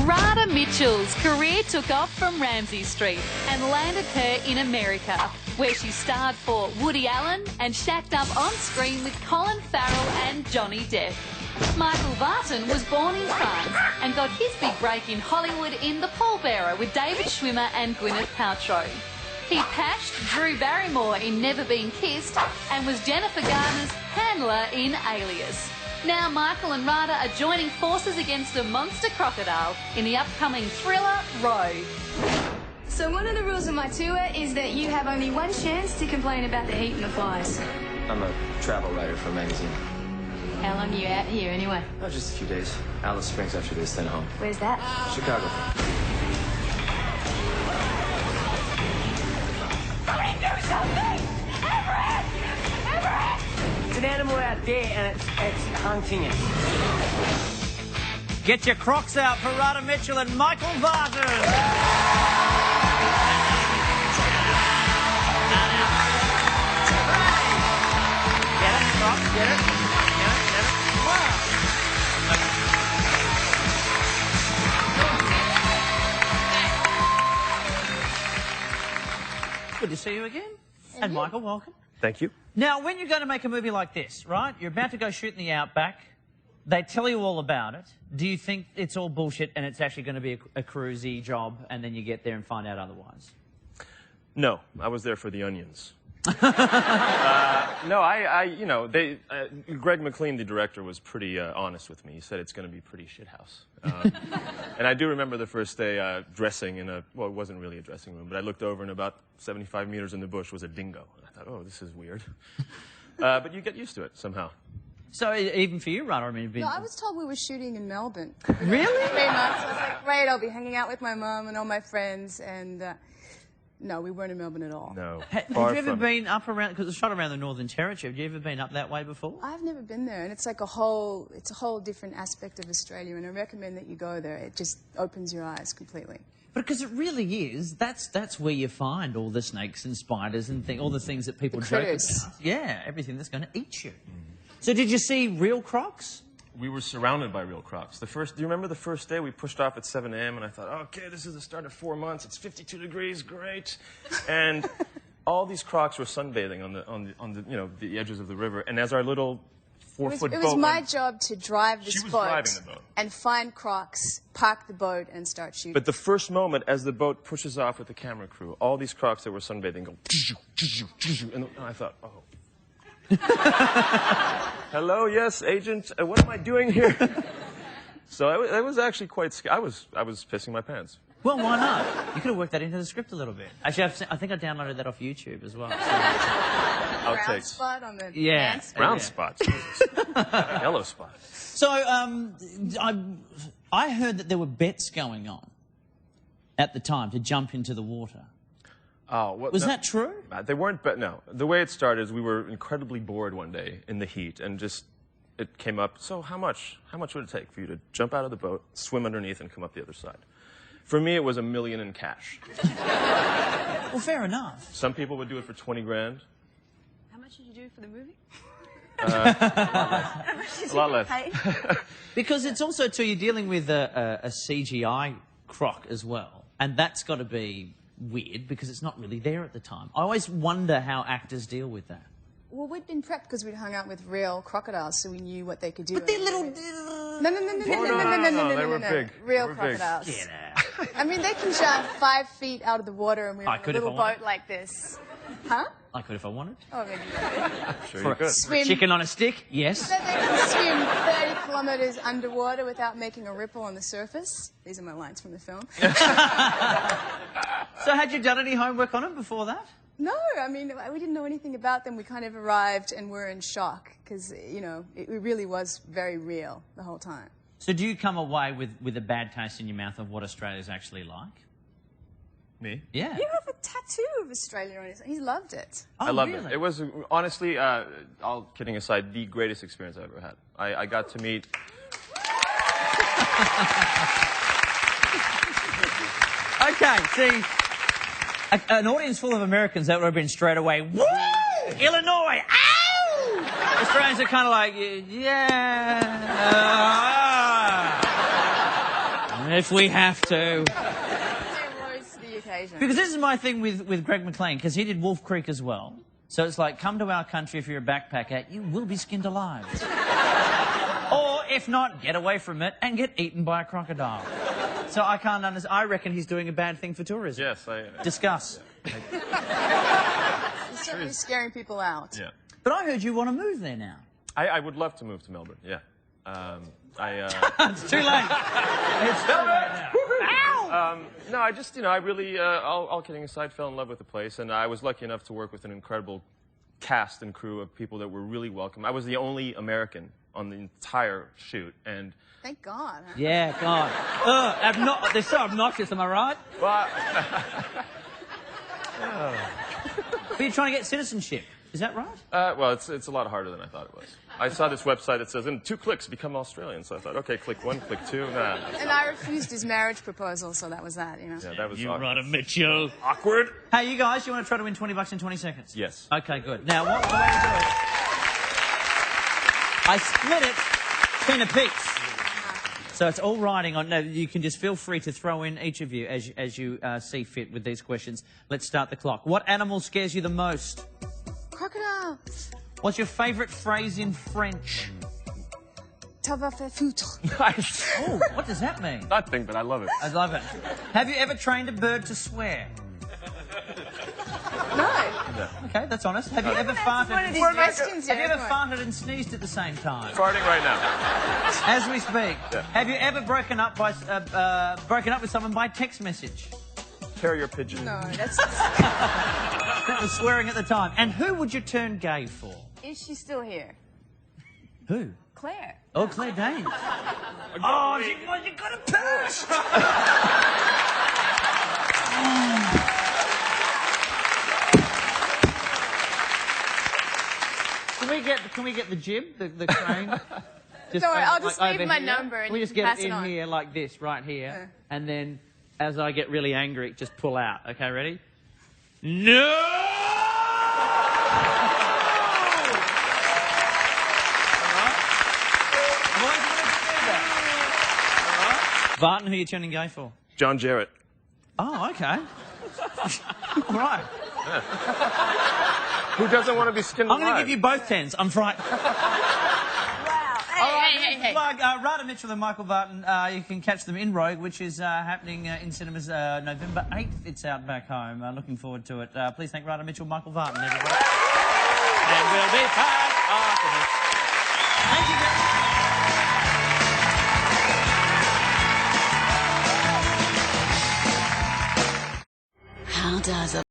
Rada Mitchell's career took off from Ramsay Street and landed her in America, where she starred for Woody Allen and shacked up on screen with Colin Farrell and Johnny Depp. Michael Vartan was born in France and got his big break in Hollywood in The Pallbearer with David Schwimmer and Gwyneth Paltrow. He pashed Drew Barrymore in Never Been Kissed and was Jennifer Garner's handler in Alias. Now Michael and Rada are joining forces against a monster crocodile in the upcoming thriller Rove. So one of the rules of my tour is that you have only one chance to complain about the heat and the flies. I'm a travel writer for a magazine. How long are you out here anyway? Oh, just a few days. Alice Springs after this, then home. Where's that? Chicago. Somebody do something! Everett! Everett! It's an animal out there and it's hunting it. Get your Crocs out for Rada Mitchell and Michael Vartan. Get it, Crocs, get it. Good to see you again. And Michael, welcome. Thank you. Now, when you're going to make a movie like this, right, you're about to go shoot in the outback, they tell you all about it. Do you think it's all bullshit and it's actually going to be a cruisy job and then you get there and find out otherwise? No, I was there for the onions. No, you know, Greg McLean, the director, was pretty honest with me. He said it's going to be pretty shithouse. And I do remember the first day dressing in a, well, it wasn't really a dressing room, but I looked over and about 75 meters in the bush was a dingo. And I thought, oh, this is weird. But you get used to it somehow. So even for you, Rada, I mean... No, I was told we were shooting in Melbourne. Really? 3 months. I was like, great, I'll be hanging out with my mum and all my friends, and... no, we weren't in Melbourne at all. No. Have you ever been up around, because it's shot around the Northern Territory, have you ever been up that way before? I've never been there, and it's like it's a whole different aspect of Australia, and I recommend that you go there. It just opens your eyes completely. But because it really is, that's where you find all the snakes and spiders and all the things that people joke about. Yeah, everything that's going to eat you. So did you see real crocs? We were surrounded by real crocs. Do you remember the first day we pushed off at 7 a.m. and I thought, okay, this is the start of 4 months. It's 52 degrees, great. And all these crocs were sunbathing on the you know, the edges of the river. And as our little 4-foot boat... It was my job to drive this She was boat driving the boat. and find crocs, park the boat, and start shooting. But the first moment, as the boat pushes off with the camera crew, all these crocs that were sunbathing go... And I thought, oh... Hello, yes, agent. What am I doing here? So it was actually quite scary. I was pissing my pants. Well, why not? You could have worked that into the script a little bit. Actually, I think I downloaded that off YouTube as well. So. Brown spot on the brown spot. Jesus. Yellow spot. So I heard that there were bets going on at the time to jump into the water. Oh, well, was that true? They weren't, but no. The way it started is we were incredibly bored one day in the heat, and just it came up. So how much would it take for you to jump out of the boat, swim underneath, and come up the other side? For me, it was $1 million in cash. Well, fair enough. Some people would do it for 20 grand. How much did you do for the movie? A lot less. Because it's also too, you're dealing with a CGI croc as well, and that's got to be weird because it's not really there at the time. I always wonder how actors deal with that. Well, we'd been prepped because we'd hung out with real crocodiles, so we knew what they could do. But they're little... No, they were big. Real crocodiles. Get out. I mean, they can jump 5 feet out of the water, and we were in a little boat wanted. like this. Huh? I could if I wanted. Oh, maybe you could. Sure you could. Swim. Chicken on a stick? Yes. So they can swim 30 kilometres underwater without making a ripple on the surface. These are my lines from the film. So had you done any homework on them before that? No, I mean, we didn't know anything about them. We kind of arrived and were in shock because, you know, it really was very real the whole time. So do you come away with a bad taste in your mouth of what Australia's actually like? Me? Yeah. You have a tattoo of Australia on his... He loved it. Oh, I loved really? it. It was, honestly, all kidding aside, the greatest experience I've ever had. I got to meet... Okay, see, an audience full of Americans, that would have been straight away, woo! Illinois, ow! Australians are kind of like, yeah. if we have to. Rose to the occasion. Because this is my thing with Greg McLean, because he did Wolf Creek as well. So it's like, come to our country if you're a backpacker, you will be skinned alive. Or, if not, get away from it and get eaten by a crocodile. So I can't understand. I reckon he's doing a bad thing for tourism. Yes, Discuss. He's certainly scaring people out. Yeah. But I heard you want to move there now. I would love to move to Melbourne, yeah. It's too late. It's too late now. Ow! No, I just, I really, all kidding aside, fell in love with the place, and I was lucky enough to work with an incredible cast and crew of people that were really welcome. I was the only American on the entire shoot, and... Thank God. Huh? Yeah, God. They're so obnoxious, am I right? Well, But you're trying to get citizenship. Is that right? well, it's a lot harder than I thought it was. I saw this website that says, in 2 clicks, become Australian. So I thought, okay, click 1, click 2. Nah. And I refused his marriage proposal, so that was that, Yeah, that was You awkward. Rada Mitchell. Awkward? Hey, you guys, you want to try to win $20 in 20 seconds? Yes. Okay, good. Now, what's the way to do it? I split it between a piece. So it's all riding on... No, you can just feel free to throw in, each of you, as you see fit with these questions. Let's start the clock. What animal scares you the most? Crocodile. What's your favourite phrase in French? Ça va faire foutre. Nice. Oh, what does that mean? Nothing, but I love it. I love it. Have you ever trained a bird to swear? No. Okay, that's honest. Have you ever farted? one of these questions, Have you yeah, ever farted and sneezed at the same time? Farting right now. As we speak. Yeah. Have you ever broken up with someone by text message? Carrier pigeon. No, that's... That was swearing at the time. And who would you turn gay for? Is she still here? Who? Claire. Oh, Claire Danes. Oh, you got a purse! Can we get the jib, the crane? Just Don't worry, I'll just over leave my here? number and we you just can get pass it it in on. here like this, right here, Yeah. and then as I get really angry, just pull out. Okay, ready? No! Vartan, who are you turning gay for? John Jarrett. Oh, okay. All right. Who doesn't want to be skinned I'm alive? going to give you both tens. I'm frightened. Hey. Rada Mitchell and Michael Vartan, you can catch them in Rogue, which is happening in cinemas November 8th. It's out back home. Looking forward to it. Please thank Rada Mitchell, Michael Vartan, everybody. And we'll be back after this. Thank you very much. How does a